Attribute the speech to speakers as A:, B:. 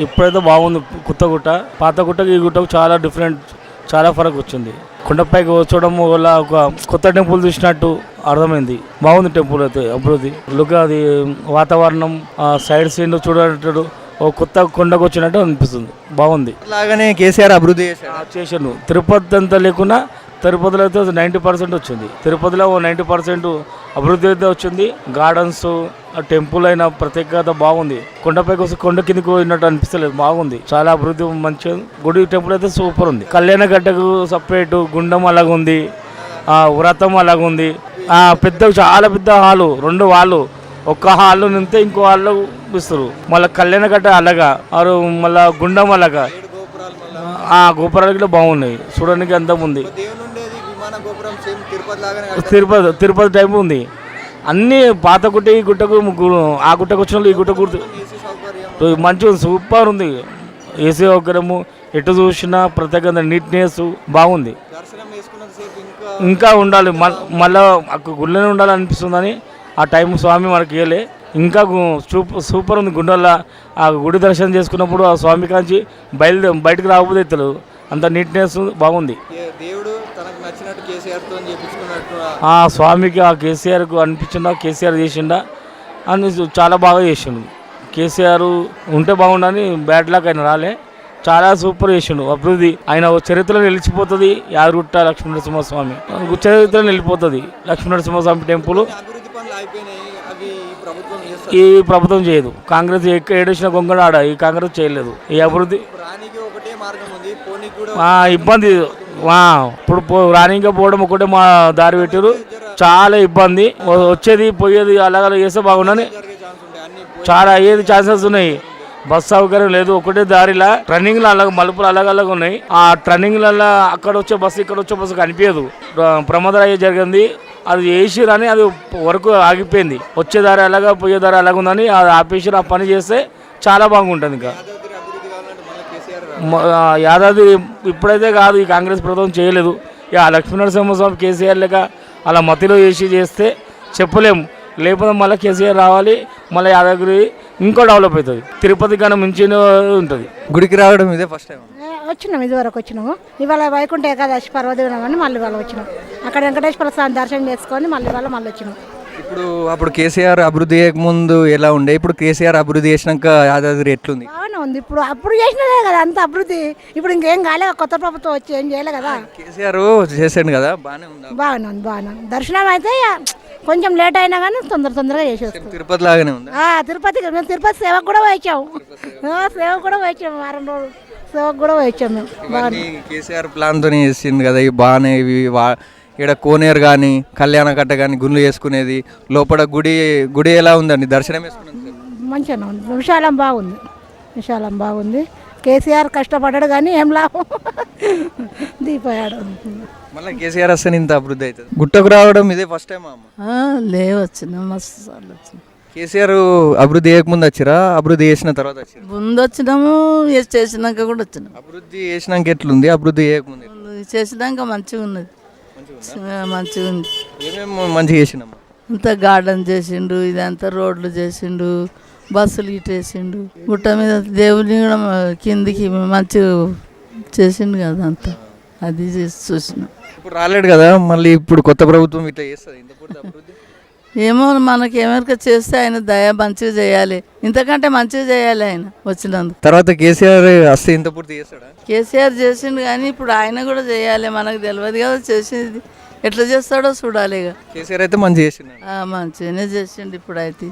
A: ఇప్పుడైతే బాగుంది కొత్త గుట్ట. పాత గుట్టకి ఈ గుట్టకు చాలా డిఫరెంట్, చాలా ఫరక్ వచ్చింది. కొండపైకి వచ్చడం వల్ల ఒక కొత్త టెంపుల్ చూసినట్టు అర్థమైంది. బాగుంది టెంపుల్ అయితే అభివృద్ధి. లుక్ అది వాతావరణం, సైడ్ సీన్ చూడటట్టు ఓ కొత్త కొండకు వచ్చినట్టు అనిపిస్తుంది. బాగుంది.
B: అలాగనే కేసీఆర్ అభివృద్ధి
A: చేశాను. తిరుపతి అంతా లేకున్నా తిరుపతిలో అయితే 90% వచ్చింది. తిరుపతిలో 90% అభివృద్ధి అయితే వచ్చింది. గార్డెన్స్, టెంపుల్ అయిన ప్రత్యేకత బాగుంది. కొండపైకి వస్తే కొండ కిందకి పోయినట్టు అనిపిస్తలేదు. బాగుంది, చాలా అభివృద్ధి మంచిగా. గుడి టెంపుల్ అయితే సూపర్ ఉంది. కళ్యాణ గడ్డకు సపరేటు గుండం అలాగుంది, వ్రతం అలాగుంది. పెద్ద చాలా పెద్ద హాలు, 2 హాలు. ఒక్క హాల్లో నింతే ఇంకో హాల్లో ఇస్తారు. మళ్ళీ కళ్యాణ గడ్డ అలాగా, మళ్ళీ గుండం అలాగా. గోపురాలు కూడా బాగున్నాయి, చూడడానికి అందం ఉంది. తిరుపతి టైప్ ఉంది. అన్ని పాత గుట్ట, ఈ గుట్టకు ఆ గుట్టకు వచ్చిన వాళ్ళు ఈ గుట్ట గుర్తు మంచిగా సూపర్ ఉంది. ఏసీ సౌకర్యము, ఎటు చూసినా ప్రత్యేకంగా నీట్నెస్ బాగుంది. ఇంకా ఉండాలి, మళ్ళా గుళ్ళనే ఉండాలనిపిస్తుందని ఆ టైం స్వామి మనకి ఇవ్వలే. ఇంకా సూపర్ ఉంది. గుండెల్లో ఆ గుడి దర్శనం చేసుకున్నప్పుడు ఆ స్వామి కాంచి బయటకు రాకపోతే తెలియదు, అంత నీట్నెస్ బాగుంది. స్వామికి ఆ కేసీఆర్కు అనిపించిందా, కేసీఆర్ చేసిండా అని చాలా బాగా చేసిండు. కేసీఆర్ ఉంటే బాగుండని బ్యాడ్ లక్ ఆయన రాలే, చాలా సూపర్ చేసిండు అభివృద్ధి. ఆయన చరిత్రలో నిలిచిపోతుంది. యాదగిరిగుట్ట లక్ష్మీనరసింహస్వామి చరిత్రలో నిలిచిపోతుంది. లక్ష్మీనరసింహస్వామి టెంపుల్ ఈ ప్రభుత్వం చేయదు. కాంగ్రెస్ ఏడేసిన గొంగడ ఆడ, ఈ కాంగ్రెస్ చేయలేదు. ఈ అభివృద్ధి ఇబ్బంది. ఇప్పుడు రాణిగా పోవడం ఒకటే మా దారి పెట్టారు, చాలా ఇబ్బంది. వచ్చేది పోయేది అలాగ చేస్తే బాగుండని చాలా అయ్యేది ఛాన్సెస్ ఉన్నాయి. బస్ సౌకర్యం లేదు, ఒకటే దారిలా టర్నింగ్లు అలాగ మలుపులు అలాగ ఉన్నాయి. ఆ టర్నింగ్లలో అక్కడ వచ్చే బస్సు ఇక్కడ వచ్చే బస్సు కనిపించదు. ప్రమాదం అయ్యే జరిగింది. అది వేసిరని అది వరకు ఆగిపోయింది. వచ్చే దారి అలాగా పోయే దారి అలాగ ఉందని అది ఆపేసి ఆ పని చేస్తే చాలా బాగుంటుంది. ఇంకా యాదాద్రి ఇప్పుడైతే కాదు, ఈ కాంగ్రెస్ ప్రభుత్వం చేయలేదు. లక్ష్మీనరసింహస్వామి కేసీఆర్ లేక అలా మతిలో చేస్తే చెప్పలేము. లేకపోతే మళ్ళీ కేసీఆర్ రావాలి, మళ్ళీ యాదగిరి ఇంకో డెవలప్ అవుతుంది. తిరుపతి కన్నా మించి ఉంటుంది.
B: గుడికి రావడం ఇదే ఫస్ట్ టైం
C: వచ్చినాం, ఇదివరకు వచ్చినాము. ఇవాళ వైకుంఠ ఏకాదశి పర్వదినం అని మళ్ళీ వాళ్ళు వచ్చినాం. అక్కడ వెంకటేశ్వర స్వామి దర్శనం చేసుకొని మళ్ళీ వచ్చినాం.
B: అప్పుడు కేసీఆర్ అభివృద్ధి చేయకముందు ఎలా ఉండే, ఇప్పుడు కేసీఆర్ అభివృద్ధి చేసినాక యాదాద్రి ఎట్లుంది?
C: బాగానే ఉంది. అప్పుడు చేసినదే కదా అంత అభివృద్ధి. ఇప్పుడు ఇంకేం కాలే, కొత్త ప్రభుత్వం వచ్చి ఏం చేయలే కదా.
B: కేసీఆర్ చేసాడు కదా, బాగానే
C: ఉంది. దర్శనం అయితే కొంచెం లేట్ అయినా కానీ తొందరగా చేసేస్తాం.
B: తిరుపతి లాగానే ఉంది.
C: తిరుపతి సేవకు కూడా వచ్చాము. వారం రోజులు సేవకు కూడా వచ్చాము మేము.
B: కేసీఆర్ ప్లాన్తో చేసింది కదా, ఇవి బాగానే. ఇక్కడ కోనేరు కానీ కళ్యాణ కట్ట కానీ గుండ్లు చేసుకునేది, లోపల గుడి ఎలా ఉందండి? దర్శనం వేసుకునేది
C: మంచిగా ఉంది. విశాలం బాగుంది. కేసీఆర్ కష్టపడ్డాడు కానీ ఏం లాభం, దిగిపోయాడు.
B: మళ్ళీ కేసీఆర్ వస్తే ఇంత అభివృద్ధి అవుతుంది. గుట్టకు రావడం ఇదే ఫస్ట్ టైం
D: వచ్చిన మస్తు సార్లు వచ్చిన.
B: కేసీఆర్ అభివృద్ధి చేయకముందు వచ్చిరా, అభివృద్ధి చేసిన తర్వాత వచ్చారు?
D: ముందు వచ్చినాము, చేసినాక కూడా వచ్చినాం.
B: అభివృద్ధి చేసినాక ఎట్లుంది, అభివృద్ధి చేయకముందు
D: చేసినాక మంచిగా ఉన్నది. మంచిగా ఉంది.
B: ఏమేమి మంచిగా చేసినాము?
D: అంతా గార్డెన్ చేసిండు, ఇదంతా రోడ్లు చేసిండు, బస్సులు ఇటేసిండు. గుట్ట మీద దేవుని కూడా కిందికి మంచిగా చేసిండు కదా, అంతా అది చూసినాం.
B: ఇప్పుడు రాలేడు కదా, మళ్ళీ ఇప్పుడు కొత్త ప్రభుత్వం ఇట్లా చేస్తుంది.
D: ఏమో మనకి ఎవరికైనా చేస్తే ఆయన దయ మంచిగా చేయాలి, ఇంతకంటే మంచిగా చేయాలి ఆయన వచ్చినందుకు.
B: తర్వాత కేసీఆర్ వస్తే ఇంత పూర్తి చేస్తాడా?
D: కేసీఆర్ చేసిండు కానీ ఇప్పుడు ఆయన కూడా చేయాలి, మనకు తెలియదు కదా చేసేది. ఎట్లా చేస్తాడో చూడాలి.
B: కేసీఆర్ అయితే మంచిగా చేసిండు,
D: మంచిగానే చేసిండు ఇప్పుడు అయితే.